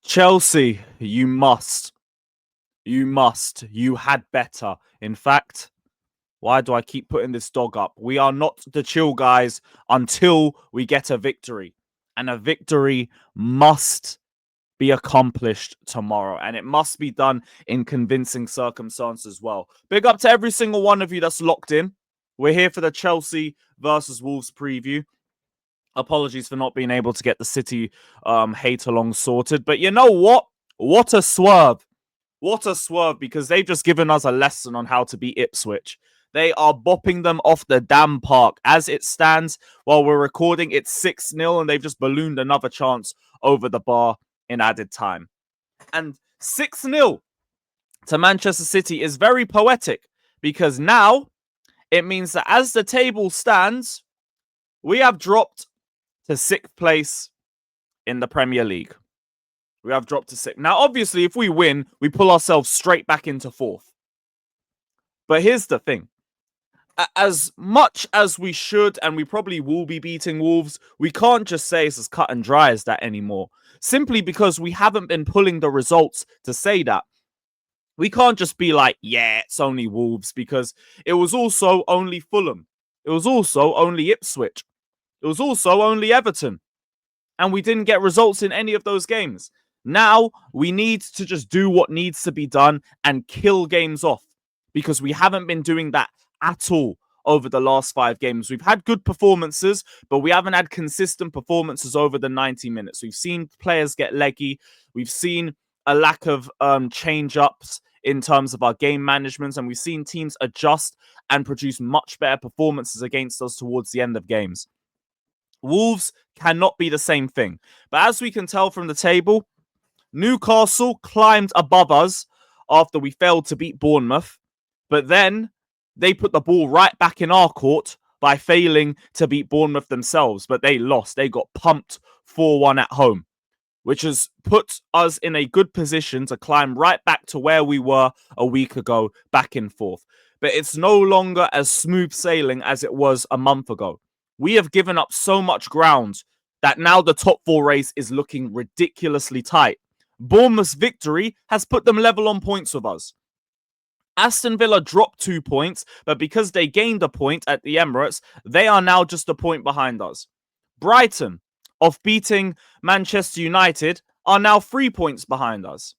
Chelsea, you must. You must. You had better. In fact, why do I keep putting this dog up? We are not the chill guys until we get a victory. And a victory must be accomplished tomorrow. And it must be done in convincing circumstance as well. Big up to every single one of you that's locked in. We're here for the Chelsea versus Wolves preview. Apologies for not being able to get the City hate along sorted. But you know what? What a swerve. What a swerve, because they've just given us a lesson on how to beat Ipswich. They are bopping them off the damn park. As it stands, while we're recording, it's 6-0, and they've just ballooned another chance over the bar in added time. And 6-0 to Manchester City is very poetic, because now it means that as the table stands, we have dropped to 6th place in the Premier League. We have dropped to 6th. Now, obviously, if we win, we pull ourselves straight back into 4th. But here's the thing. As much as we should, and we probably will be beating Wolves, we can't just say it's as cut and dry as that anymore. Simply because we haven't been pulling the results to say that. We can't just be like, yeah, it's only Wolves, because it was also only Fulham. It was also only Ipswich. It was also only Everton. And we didn't get results in any of those games. Now, we need to just do what needs to be done and kill games off, because we haven't been doing that at all over the last 5 games. We've had good performances, but we haven't had consistent performances over the 90 minutes. We've seen players get leggy. We've seen a lack of change-ups in terms of our game management, and we've seen teams adjust and produce much better performances against us towards the end of games. Wolves cannot be the same thing. But as we can tell from the table, Newcastle climbed above us after we failed to beat Bournemouth. But then they put the ball right back in our court by failing to beat Bournemouth themselves. But they lost. They got pumped 4-1 at home, which has put us in a good position to climb right back to where we were a week ago, back in 4th. But it's no longer as smooth sailing as it was a month ago. We have given up so much ground that now the top 4 race is looking ridiculously tight. Bournemouth's victory has put them level on points with us. Aston Villa dropped 2 points, but because they gained a point at the Emirates, they are now just a point behind us. Brighton, of beating Manchester United, are now 3 points behind us.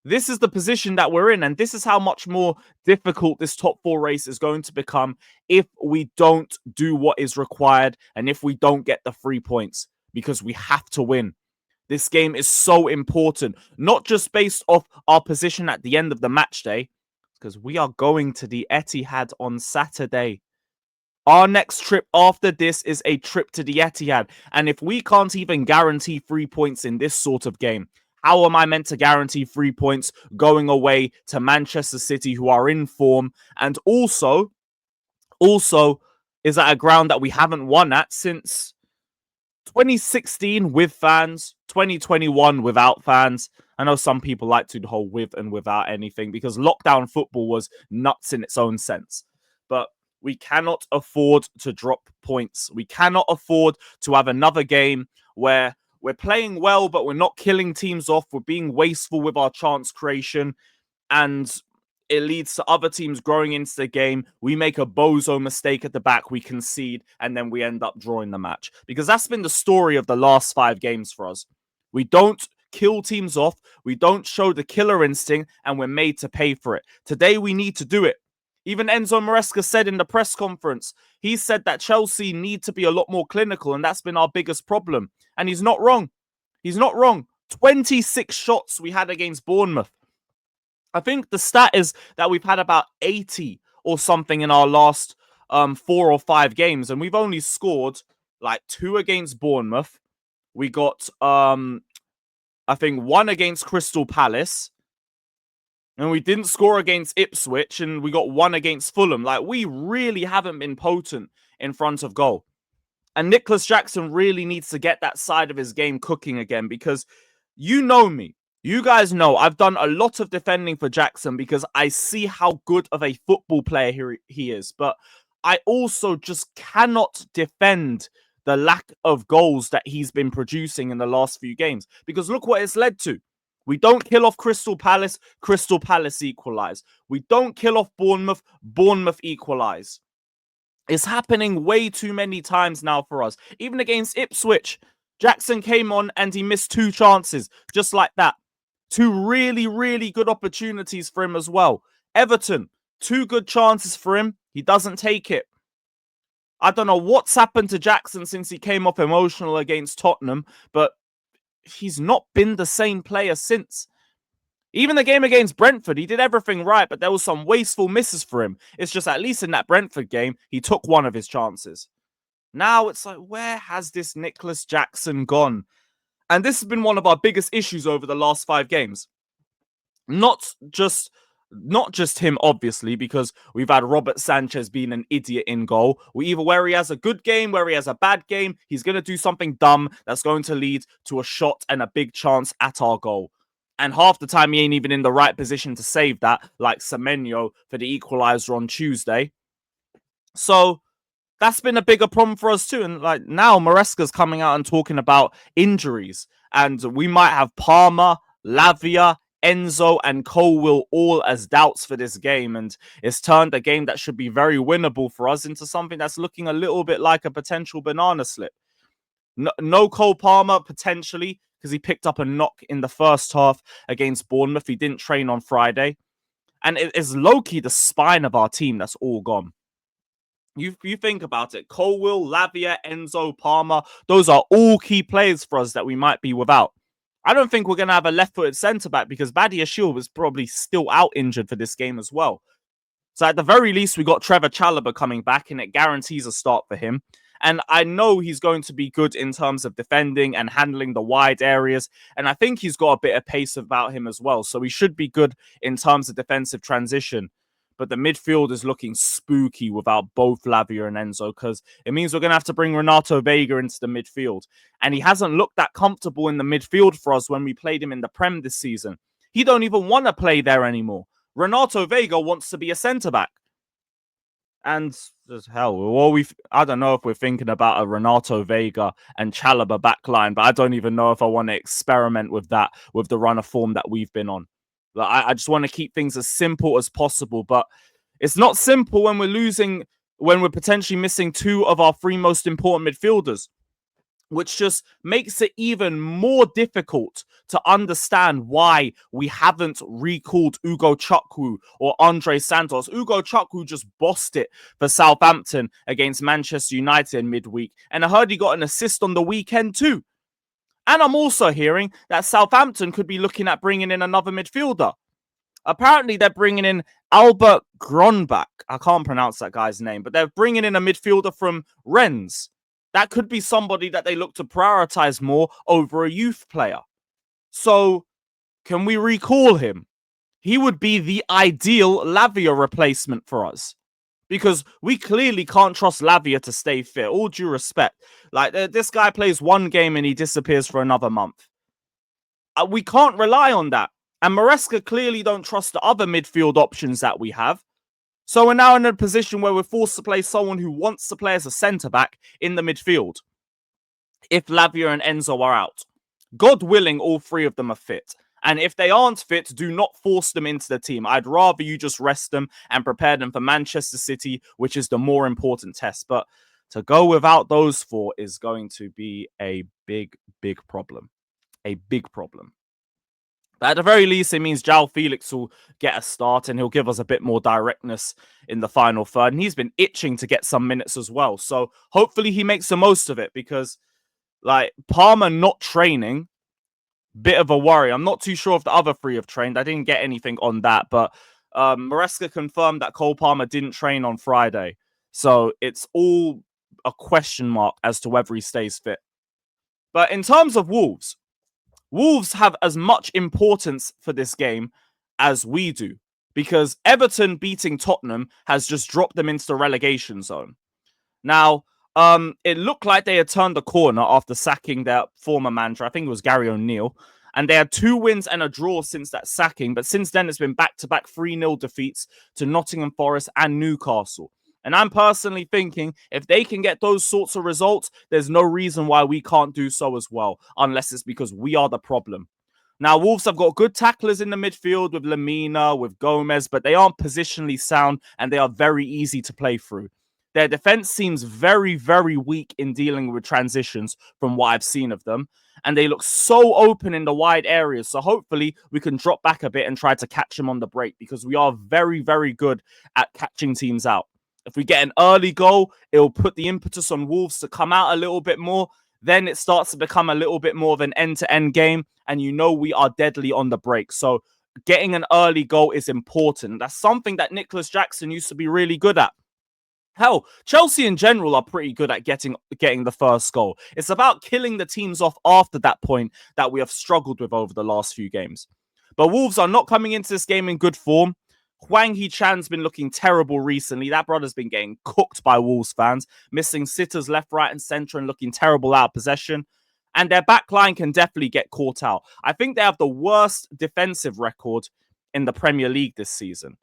This is the position that we're in, and this is how much more difficult this top 4 race is going to become if we don't do what is required and if we don't get the 3 points, because we have to win. This game is so important, not just based off our position at the end of the match day, because we are going to the Etihad on Saturday. Our next trip after this is a trip to the Etihad, and if we can't even guarantee 3 points in this sort of game, how am I meant to guarantee 3 points going away to Manchester City, who are in form, and also is at a ground that we haven't won at since 2016 with fans, 2021 without fans. I know some people like to hold with and without anything because lockdown football was nuts in its own sense. But we cannot afford to drop points. We cannot afford to have another game where we're playing well, but we're not killing teams off. We're being wasteful with our chance creation, and it leads to other teams growing into the game. We make a bozo mistake at the back, we concede, and then we end up drawing the match. Because that's been the story of the last 5 games for us. We don't kill teams off, we don't show the killer instinct, and we're made to pay for it. Today, we need to do it. Even Enzo Maresca said in the press conference, he said that Chelsea need to be a lot more clinical, and that's been our biggest problem. And he's not wrong. He's not wrong. 26 shots we had against Bournemouth. I think the stat is that we've had about 80 or something in our last 4 or 5 games, and we've only scored like 2 against Bournemouth. We got, I think, 1 against Crystal Palace. And we didn't score against Ipswich, and we got 1 against Fulham. Like, we really haven't been potent in front of goal. And Nicholas Jackson really needs to get that side of his game cooking again, because you know me. You guys know I've done a lot of defending for Jackson because I see how good of a football player he is. But I also just cannot defend the lack of goals that he's been producing in the last few games. Because look what it's led to. We don't kill off Crystal Palace equalise. We don't kill off Bournemouth equalise. It's happening way too many times now for us. Even against Ipswich, Jackson came on and he missed 2 chances, just like that. 2 really, really good opportunities for him as well. Everton, 2 good chances for him. He doesn't take it. I don't know what's happened to Jackson since he came off emotional against Tottenham, but he's not been the same player since. Even the game against Brentford, he did everything right, but there was some wasteful misses for him. It's just at least in that Brentford game, he took one of his chances. Now it's like, where has this Nicholas Jackson gone? And this has been one of our biggest issues over the last 5 games. Not just him, obviously, because we've had Robert Sanchez being an idiot in goal. Where he has a good game, where he has a bad game, he's going to do something dumb that's going to lead to a shot and a big chance at our goal. And half the time, he ain't even in the right position to save that, like Semenyo for the equaliser on Tuesday. So that's been a bigger problem for us too. And like now, Maresca's coming out and talking about injuries. And we might have Palmer, Lavia, Enzo, and Colwill all as doubts for this game. And it's turned a game that should be very winnable for us into something that's looking a little bit like a potential banana slip. No Cole Palmer, potentially, because he picked up a knock in the first half against Bournemouth. He didn't train on Friday. And it is low-key the spine of our team that's all gone. You think about it. Colwill, Lavia, Enzo, Palmer, those are all key players for us that we might be without. I don't think we're going to have a left-footed centre-back because Badiashile was probably still out injured for this game as well. So at the very least, we got Trevor Chalobah coming back and it guarantees a start for him. And I know he's going to be good in terms of defending and handling the wide areas. And I think he's got a bit of pace about him as well. So he should be good in terms of defensive transition. But the midfield is looking spooky without both Lavia and Enzo because it means we're going to have to bring Renato Vega into the midfield. And he hasn't looked that comfortable in the midfield for us when we played him in the Prem this season. He don't even want to play there anymore. Renato Vega wants to be a centre-back. And hell, I don't know if we're thinking about a Renato Vega and Chalobah backline, but I don't even know if I want to experiment with that, with the run of form that we've been on. I just want to keep things as simple as possible, but it's not simple when we're potentially missing 2 of our 3 most important midfielders, which just makes it even more difficult to understand why we haven't recalled Ugo Chukwu or Andre Santos. Ugo Chukwu just bossed it for Southampton against Manchester United midweek, and I heard he got an assist on the weekend too. And I'm also hearing that Southampton could be looking at bringing in another midfielder. Apparently, they're bringing in Albert Gronbach. I can't pronounce that guy's name, but they're bringing in a midfielder from Rennes. That could be somebody that they look to prioritize more over a youth player. So, can we recall him? He would be the ideal Lavia replacement for us. Because we clearly can't trust Lavia to stay fit. All due respect. Like, this guy plays 1 game and he disappears for another month. We can't rely on that. And Maresca clearly don't trust the other midfield options that we have. So we're now in a position where we're forced to play someone who wants to play as a centre-back in the midfield. If Lavia and Enzo are out. God willing, all 3 of them are fit. And if they aren't fit, do not force them into the team. I'd rather you just rest them and prepare them for Manchester City, which is the more important test. But to go without those 4 is going to be a big, big problem. A big problem. But at the very least, it means João Felix will get a start and he'll give us a bit more directness in the final third. And he's been itching to get some minutes as well. So hopefully he makes the most of it because, like, Palmer not training, bit of a worry. I'm not too sure if the other 3 have trained. I didn't get anything on that, but Maresca confirmed that Cole Palmer didn't train on Friday. So it's all a question mark as to whether he stays fit. But in terms of Wolves have as much importance for this game as we do because Everton beating Tottenham has just dropped them into the relegation zone. Now, it looked like they had turned the corner after sacking their former manager. I think it was Gary O'Neill. And they had 2 wins and a draw since that sacking. But since then, it's been back-to-back 3-0 defeats to Nottingham Forest and Newcastle. And I'm personally thinking if they can get those sorts of results, there's no reason why we can't do so as well, unless it's because we are the problem. Now, Wolves have got good tacklers in the midfield with Lamina, with Gomez, but they aren't positionally sound and they are very easy to play through. Their defense seems very, very weak in dealing with transitions from what I've seen of them. And they look so open in the wide areas. So hopefully we can drop back a bit and try to catch them on the break because we are very, very good at catching teams out. If we get an early goal, it'll put the impetus on Wolves to come out a little bit more. Then it starts to become a little bit more of an end-to-end game. And you know we are deadly on the break. So getting an early goal is important. That's something that Nicholas Jackson used to be really good at. Hell, Chelsea in general are pretty good at getting the first goal. It's about killing the teams off after that point that we have struggled with over the last few games. But Wolves are not coming into this game in good form. Hwang Hee-chan's been looking terrible recently. That brother's been getting cooked by Wolves fans, missing sitters left, right, and centre and looking terrible out of possession. And their back line can definitely get caught out. I think they have the worst defensive record in the Premier League this season,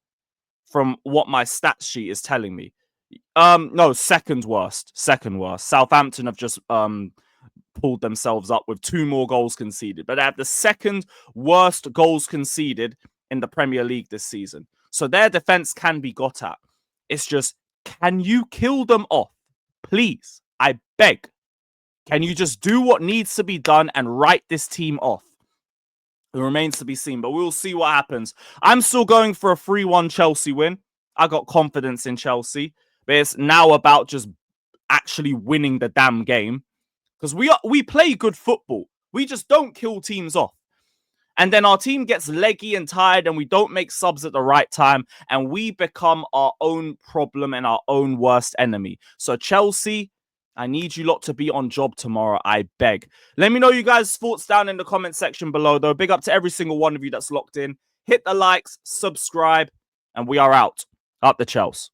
from what my stats sheet is telling me. No, second worst. Southampton have just pulled themselves up with 2 more goals conceded, but they have the second worst goals conceded in the Premier League this season. So their defense can be got at. It's just, can you kill them off? Please, I beg. Can you just do what needs to be done and write this team off? It remains to be seen, but we'll see what happens. I'm still going for a 3-1 Chelsea win. I got confidence in Chelsea, but it's now about just actually winning the damn game. Because we play good football. We just don't kill teams off. And then our team gets leggy and tired and we don't make subs at the right time. And we become our own problem and our own worst enemy. So Chelsea, I need you lot to be on job tomorrow, I beg. Let me know you guys' thoughts down in the comment section below, though. Big up to every single one of you that's locked in. Hit the likes, subscribe, and we are out. Up the Chelsea.